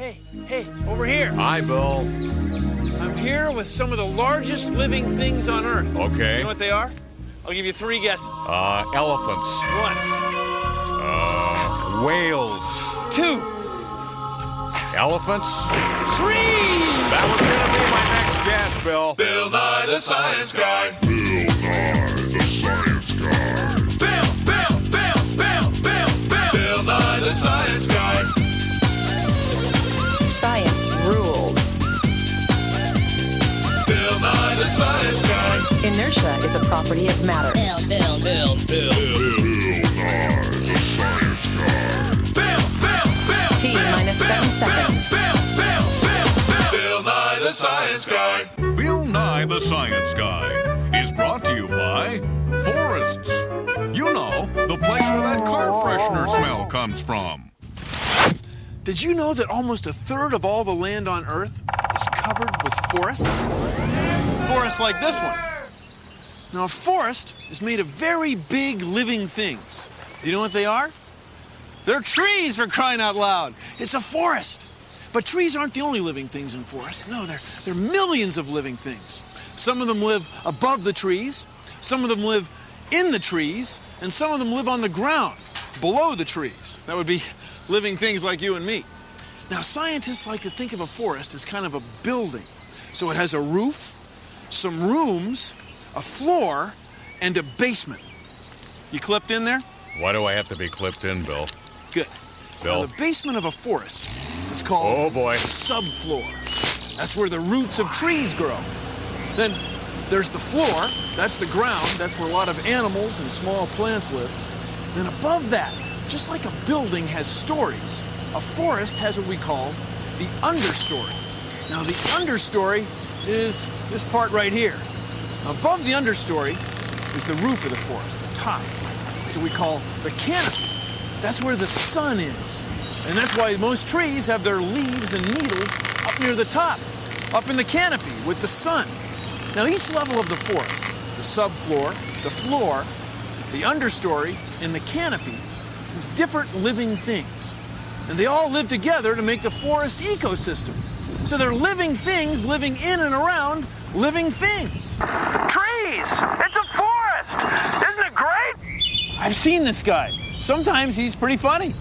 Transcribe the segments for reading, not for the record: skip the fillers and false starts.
Hey, over here. Hi, Bill. I'm here with some of the largest living things on Earth. Okay. You know what they are? I'll give you 3 guesses. Elephants. 1. Whales. 2. Elephants. Trees! That was gonna be my next guess, Bill. Bill Nye the Science Guy. Bill Nye the Science Guy. Bill Nye the Science Guy. Science rules. Bill Nye the Science Guy. Inertia is a property of matter. Bill Nye the Science Guy. T minus 7 seconds. Bill Nye the Science Guy. Bill Nye the Science Guy is brought to you by forests. You know, the place where that car freshener smell comes from. Did you know that almost 1/3 of all the land on Earth is covered with forests? Forests like this one. Now, a forest is made of very big living things. Do you know what they are? They're trees, for crying out loud. It's a forest. But trees aren't the only living things in forests. No, there are millions of living things. Some of them live above the trees, some of them live in the trees, and some of them live on the ground, below the trees. That would be living things like you and me. Now, scientists like to think of a forest as kind of a building. So it has a roof, some rooms, a floor, and a basement. You clipped in there? Why do I have to be clipped in, Bill? Good. Bill. Now, the basement of a forest is called Oh, boy. the subfloor. That's where the roots of trees grow. Then there's the floor. That's the ground. That's where a lot of animals and small plants live. Then above that, just like a building has stories, a forest has what we call the understory. Now, the understory is this part right here. Above the understory is the roof of the forest, the top. That's what we call the canopy. That's where the sun is. And that's why most trees have their leaves and needles up near the top, up in the canopy with the sun. Now, each level of the forest, the subfloor, the floor, the understory, and the canopy, is different living things. And they all live together to make the forest ecosystem. So they're living things living in and around living things. Trees! It's a forest! Isn't it great? I've seen this guy. Sometimes he's pretty funny.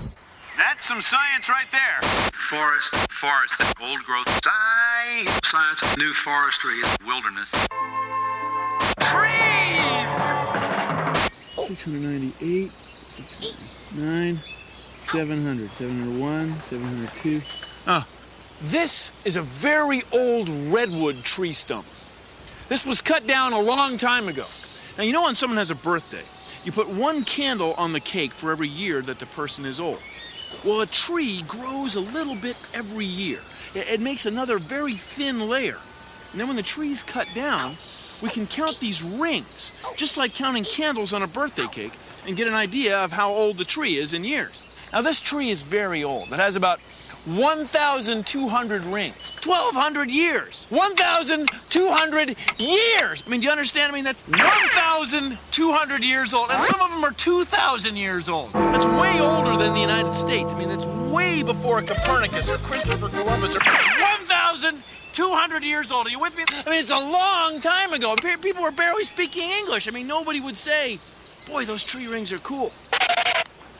That's some science right there. Forest, old growth, science, new forestry, wilderness. Trees! 698, 609, 700, 701, 702. This is a very old redwood tree stump. This was cut down a long time ago. Now, you know when someone has a birthday, you put 1 candle on the cake for every year that the person is old. Well, a tree grows a little bit every year. It makes another very thin layer. And then when the tree's cut down, we can count these rings, just like counting candles on a birthday cake, and get an idea of how old the tree is in years. Now, this tree is very old. It has about 1,200 rings. 1,200 years. 1,200 years. I mean, do you understand? I mean, that's 1,200 years old, and some of them are 2,000 years old. That's way older than the United States. I mean, that's way before Copernicus or Christopher Columbus or 1,200 years old. Are you with me? I mean, it's a long time ago. People were barely speaking English. I mean, nobody would say, boy, those tree rings are cool.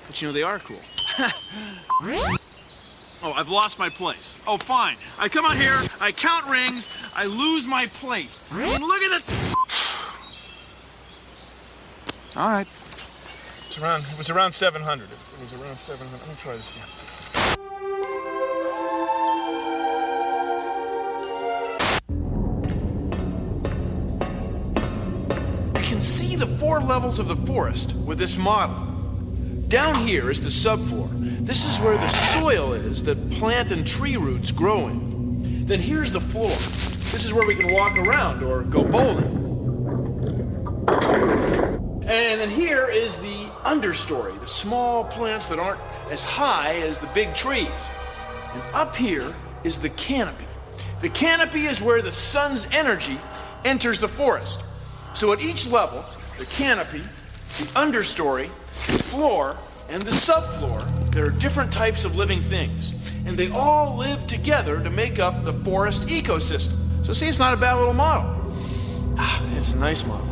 But you know, they are cool. Oh, I've lost my place. Oh, fine. I come out here, I count rings, I lose my place. I mean, look at it. All right. It was around 700. It was around 700. Let me try this again. You can see the 4 levels of the forest with this model. Down here is the subfloor. This is where the soil is that plant and tree roots grow in. Then here's the floor. This is where we can walk around or go bowling. And then here is the understory, the small plants that aren't as high as the big trees. And up here is the canopy. The canopy is where the sun's energy enters the forest. So at each level, the canopy, the understory, the floor, and the subfloor, there are different types of living things. and they all live together to make up the forest ecosystem. So see, it's not a bad little model. It's a nice model.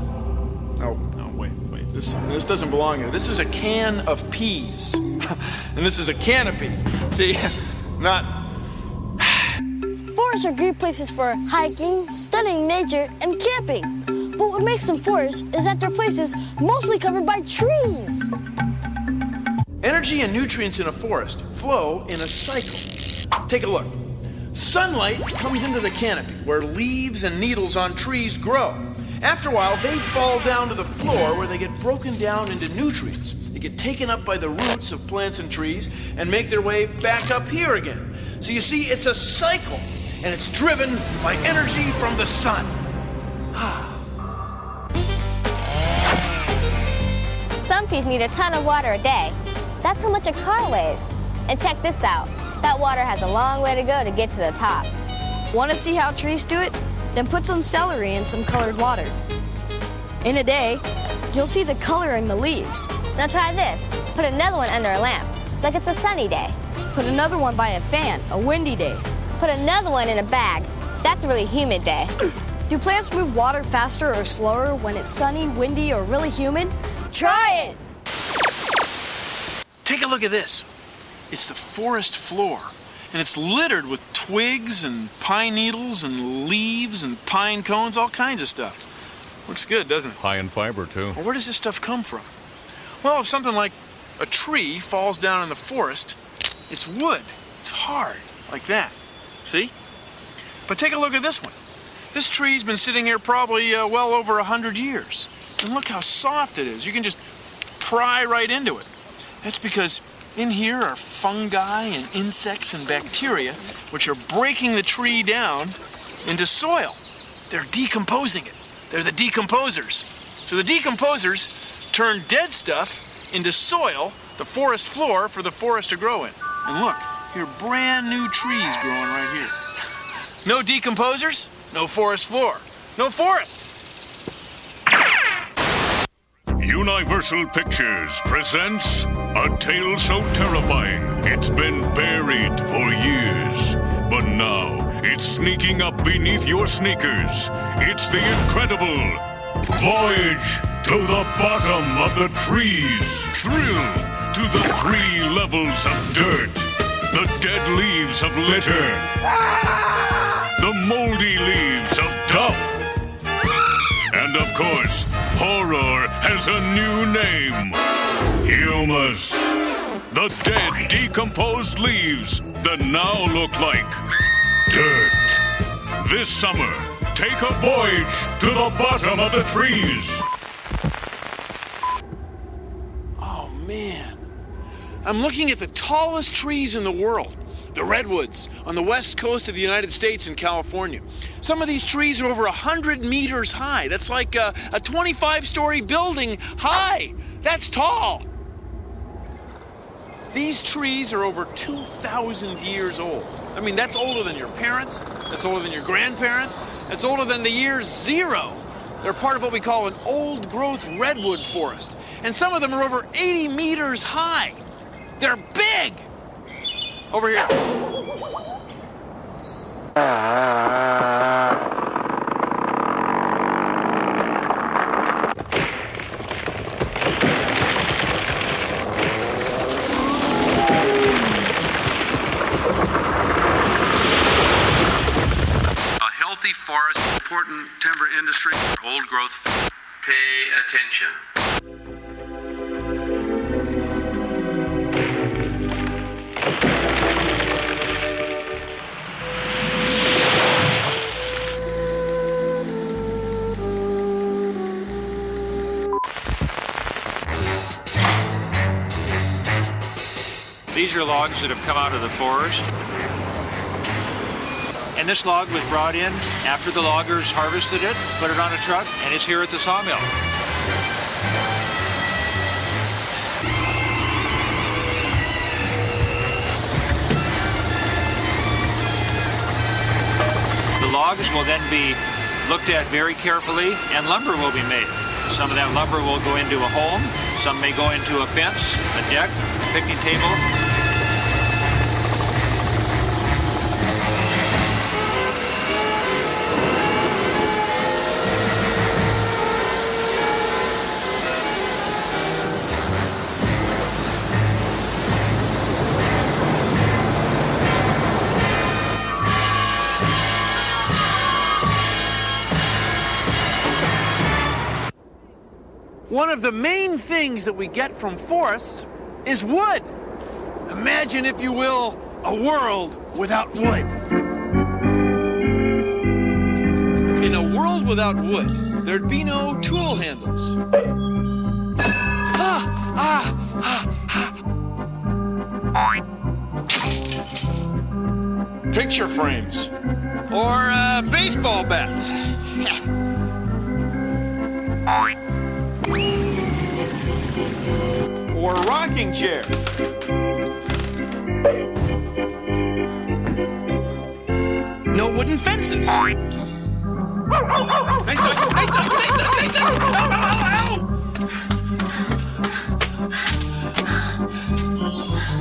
Oh, no, wait. This doesn't belong here. This is a can of peas. And this is a canopy. See, not... Forests are great places for hiking, studying nature, and camping. But what makes them forests is that they're places mostly covered by trees. Energy and nutrients in a forest flow in a cycle. Take a look. Sunlight comes into the canopy where leaves and needles on trees grow. After a while, they fall down to the floor where they get broken down into nutrients. They get taken up by the roots of plants and trees and make their way back up here again. So you see, it's a cycle, and it's driven by energy from the sun. Some trees need a ton of water a day. That's how much a car weighs. And check this out. That water has a long way to go to get to the top. Want to see how trees do it? Then put some celery in some colored water. In a day, you'll see the color in the leaves. Now try this. Put another one under a lamp, like it's a sunny day. Put another one by a fan, a windy day. Put another one in a bag. That's a really humid day. Do plants move water faster or slower when it's sunny, windy, or really humid? Try it! Take a look at this. It's the forest floor, and it's littered with twigs and pine needles and leaves and pine cones, all kinds of stuff. Looks good, doesn't it? High in fiber, too. Well, where does this stuff come from? Well, if something like a tree falls down in the forest, it's wood. It's hard, like that. See? But take a look at this one. This tree's been sitting here probably well over 100 years. And look how soft it is. You can just pry right into it. That's because in here are fungi and insects and bacteria which are breaking the tree down into soil. They're decomposing it. They're the decomposers. So the decomposers turn dead stuff into soil, the forest floor for the forest to grow in. And look, here are brand new trees growing right here. No decomposers, no forest floor. No forest. Universal Pictures presents a tale so terrifying it's been buried for years. But now it's sneaking up beneath your sneakers. It's the incredible Voyage to the Bottom of the Trees. Thrill to the 3 levels of dirt. The dead leaves of litter. The moldy leaves of duff. And of course, horror has a new name. Humus. The dead, decomposed leaves that now look like dirt. This summer, take a voyage to the bottom of the trees. Oh, man. I'm looking at the tallest trees in the world. The redwoods on the west coast of the United States and California. Some of these trees are over 100 meters high. That's like a 25-story building high. That's tall. These trees are over 2,000 years old. I mean, that's older than your parents. That's older than your grandparents. That's older than the year 0. They're part of what we call an old-growth redwood forest. And some of them are over 80 meters high. They're big. Over here. A healthy forest, important timber industry, old growth. Pay attention. These are logs that have come out of the forest. And this log was brought in after the loggers harvested it, put it on a truck, and it's here at the sawmill. The logs will then be looked at very carefully, and lumber will be made. Some of that lumber will go into a home, some may go into a fence, a deck, a picnic table. One of the main things that we get from forests is wood. Imagine, if you will, a world without wood. In a world without wood, there'd be no tool handles. Picture frames. Or baseball bats. Or rocking chairs. No wooden fences. Nice dog, nice dog, nice dog, nice dog! Ow, ow, ow,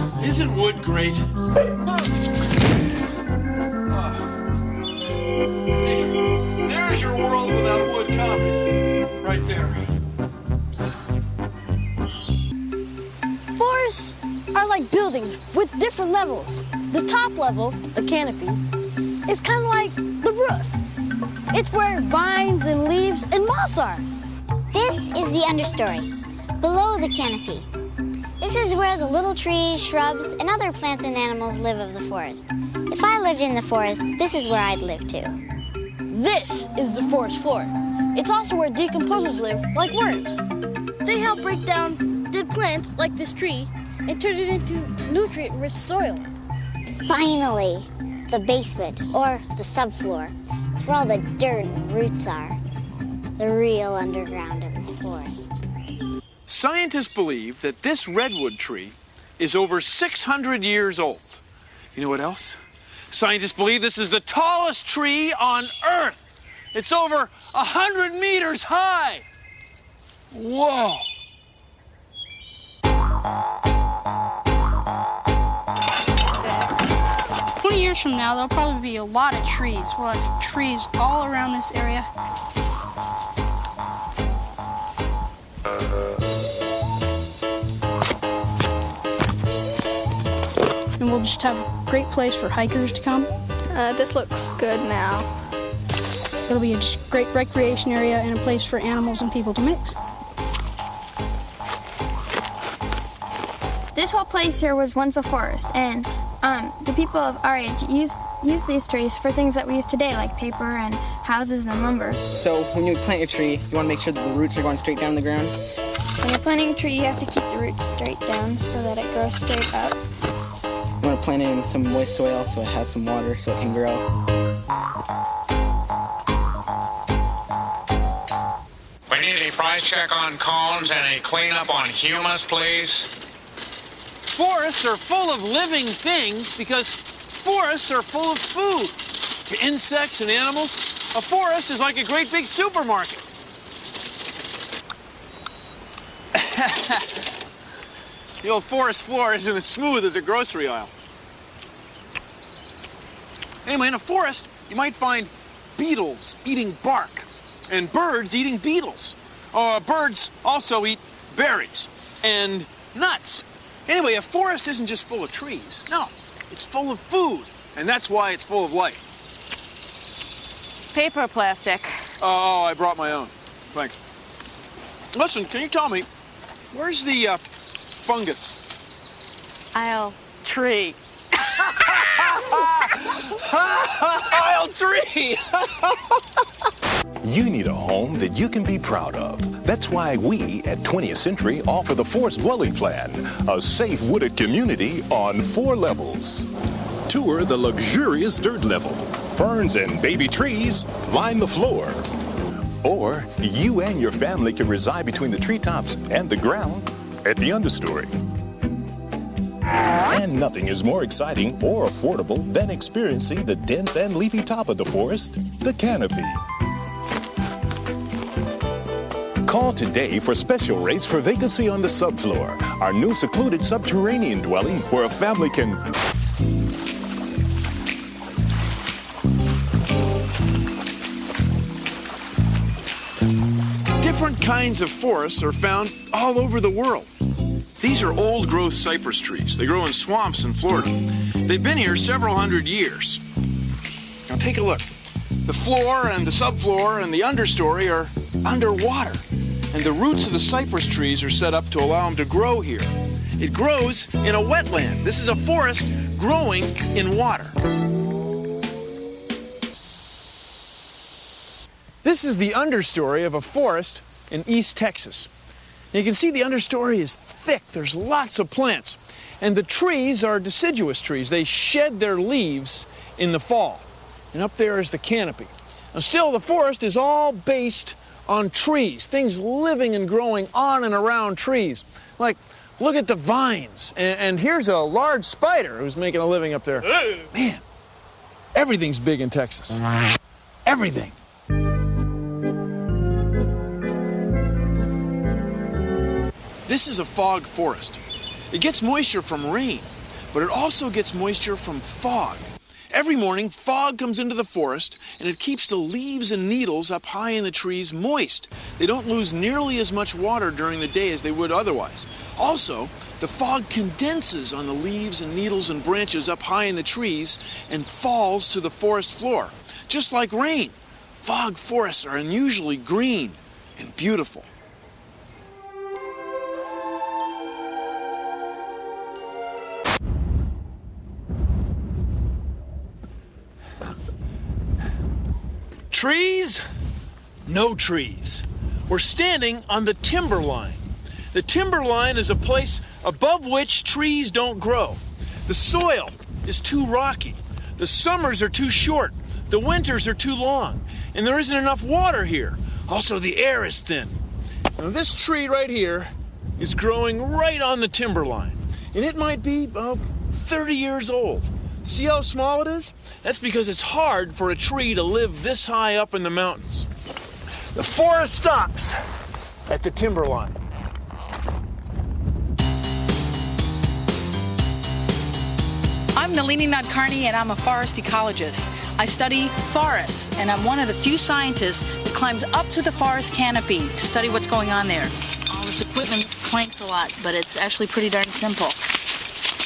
ow! Isn't wood great? See, there's your world without wood copy. Right there. Forests are like buildings with different levels. The top level, the canopy, is kind of like the roof. It's where vines and leaves and moss are. This is the understory, below the canopy. This is where the little trees, shrubs, and other plants and animals live of the forest. If I lived in the forest, this is where I'd live too. This is the forest floor. It's also where decomposers live, like worms. They help break down dead plants, like this tree, and turn it into nutrient-rich soil. Finally, the basement, or the subfloor. It's where all the dirt and roots are. The real underground of the forest. Scientists believe that this redwood tree is over 600 years old. You know what else? Scientists believe this is the tallest tree on Earth. It's over 100 meters high. Whoa. 20 years from now, there'll probably be a lot of trees. We'll have trees all around this area. And we'll just have a great place for hikers to come. This looks good now. It'll be a just great recreation area and a place for animals and people to mix. This whole place here was once a forest, and the people of our age use these trees for things that we use today, like paper and houses and lumber. So when you plant your tree, you want to make sure that the roots are going straight down the ground? When you're planting a tree, you have to keep the roots straight down so that it grows straight up. You want to plant it in some moist soil so it has some water so it can grow. We need a price check on cones and a cleanup on humus, please. Forests are full of living things because forests are full of food. To insects and animals, a forest is like a great big supermarket. The old forest floor isn't as smooth as a grocery aisle. Anyway, in a forest, you might find beetles eating bark and birds eating beetles. Birds also eat berries and nuts. Anyway, a forest isn't just full of trees. No, it's full of food, and that's why it's full of life. Paper or plastic? Oh, I brought my own. Thanks. Listen, can you tell me, where's the fungus? Aisle tree. Aisle tree! You need a home that you can be proud of. That's why we at 20th Century offer the Forest Dwelling Plan, a safe wooded community on 4 levels. Tour the luxurious dirt level. Ferns and baby trees line the floor. Or you and your family can reside between the treetops and the ground at the understory. And nothing is more exciting or affordable than experiencing the dense and leafy top of the forest, the canopy. Call today for special rates for vacancy on the subfloor, our new secluded subterranean dwelling where a family can... Different kinds of forests are found all over the world. These are old-growth cypress trees. They grow in swamps in Florida. They've been here several hundred years. Now take a look. The floor and the subfloor and the understory are underwater. and the roots of the cypress trees are set up to allow them to grow here. It grows in a wetland. This is a forest growing in water. This is the understory of a forest in East Texas. And you can see the understory is thick. There's lots of plants. And the trees are deciduous trees. They shed their leaves in the fall. And up there is the canopy. Now still, the forest is all based on trees, things living and growing on and around trees. Like, look at the vines. And here's a large spider who's making a living up there. Man, everything's big in Texas. Everything. This is a fog forest. It gets moisture from rain, but it also gets moisture from fog. Every morning, fog comes into the forest, and it keeps the leaves and needles up high in the trees moist. They don't lose nearly as much water during the day as they would otherwise. Also, the fog condenses on the leaves and needles and branches up high in the trees and falls to the forest floor. Just like rain, fog forests are unusually green and beautiful. Trees? No trees. We're standing on the timber line. The timber line is a place above which trees don't grow. The soil is too rocky. The summers are too short. The winters are too long. And there isn't enough water here. Also, the air is thin. Now, this tree right here is growing right on the timber line. And it might be 30 years old. See how small it is? That's because it's hard for a tree to live this high up in the mountains. The forest stops at the timber line. I'm Nalini Nadkarni, and I'm a forest ecologist. I study forests, and I'm one of the few scientists that climbs up to the forest canopy to study what's going on there. All this equipment clanks a lot, but it's actually pretty darn simple.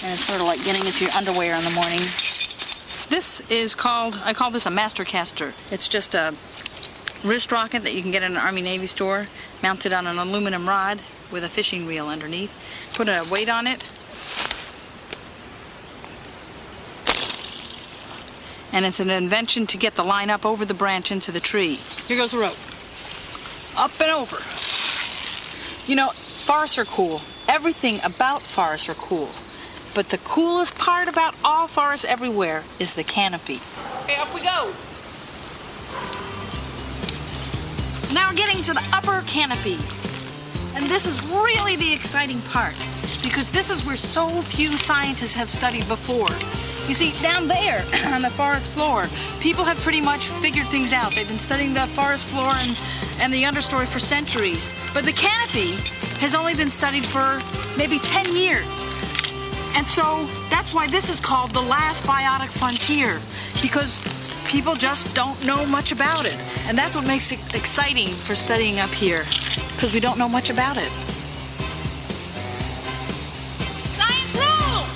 And it's sort of like getting into your underwear in the morning. This is I call this a master caster. It's just a wrist rocket that you can get in an Army-Navy store, mounted on an aluminum rod with a fishing reel underneath. Put a weight on it. And it's an invention to get the line up over the branch into the tree. Here goes the rope. Up and over. You know, forests are cool. Everything about forests are cool. But the coolest part about all forests everywhere is the canopy. Okay, up we go. Now we're getting to the upper canopy. And this is really the exciting part, because this is where so few scientists have studied before. You see, down there on the forest floor, people have pretty much figured things out. They've been studying the forest floor and the understory for centuries. But the canopy has only been studied for maybe 10 years. And so that's why this is called the last biotic frontier, because people just don't know much about it. And that's what makes it exciting for studying up here, because we don't know much about it. Science rules!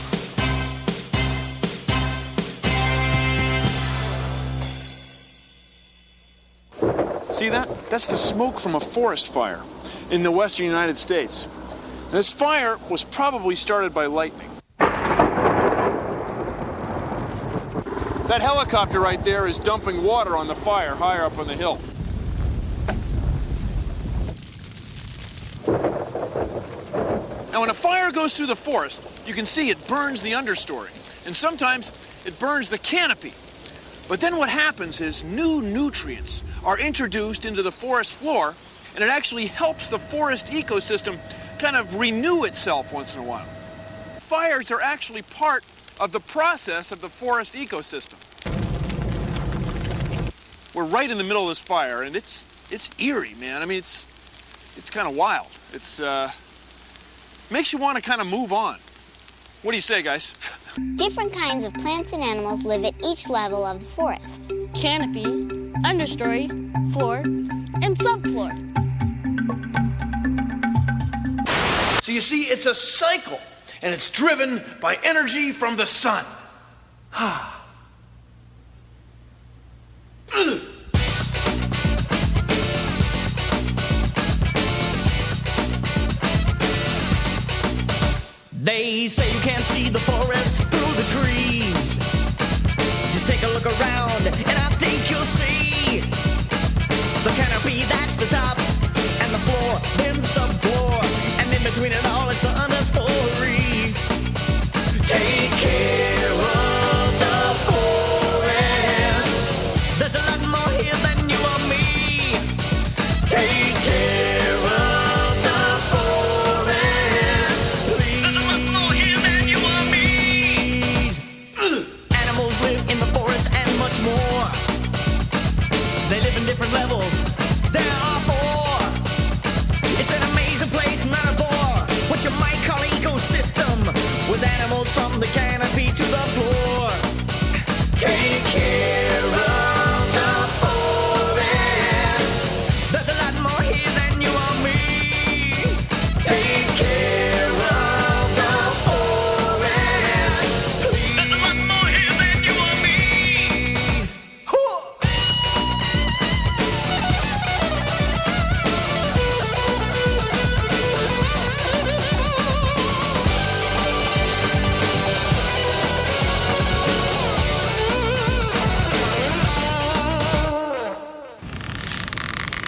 See that? That's the smoke from a forest fire in the western United States. This fire was probably started by lightning. That helicopter right there is dumping water on the fire higher up on the hill. Now, when a fire goes through the forest, you can see it burns the understory, and sometimes it burns the canopy. But then what happens is new nutrients are introduced into the forest floor, and it actually helps the forest ecosystem kind of renew itself once in a while. Fires are actually part of the process of the forest ecosystem. We're right in the middle of this fire, and it's eerie, man. I mean, it's kind of wild. It's makes you want to kind of move on. What do you say, guys? Different kinds of plants and animals live at each level of the forest. Canopy, understory, floor, and subfloor. So you see, it's a cycle, and it's driven by energy from the sun. can see the forest through the trees. Just take a look around, and I think you'll see the canopy, that's the top, and the floor, then subfloor, and in between it all, it's an understory. Take care of the forest. There's a lot more here than you or me. Take care of the forest, please. There's a lot more here than you or me. Animals live in the forest and much more. They live in different levels. There are 4. It's an amazing place, not a bore. What you might call ecosystem, with animals from the canopy to the floor. Take care of the forest. There's a lot more here than you or me. Take care of the forest, please. There's a lot more here than you or me.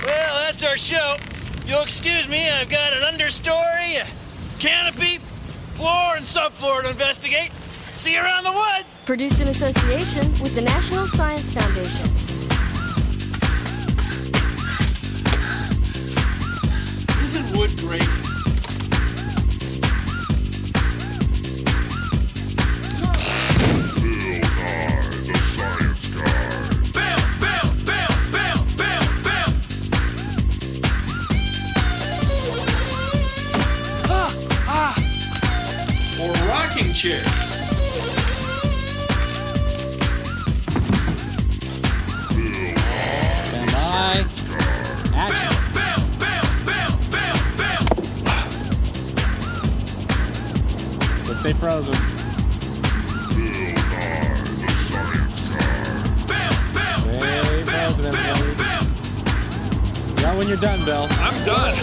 Well, that's our show. If you'll excuse me, I've got an understory, a canopy, floor, and subfloor to investigate. See you around the woods. Produced in association with the National Science Foundation. Isn't wood great? Or rocking chairs. Stand by. Action. But stay frozen. Stay frozen, everybody. Yeah, when you're done, Bill. I'm done.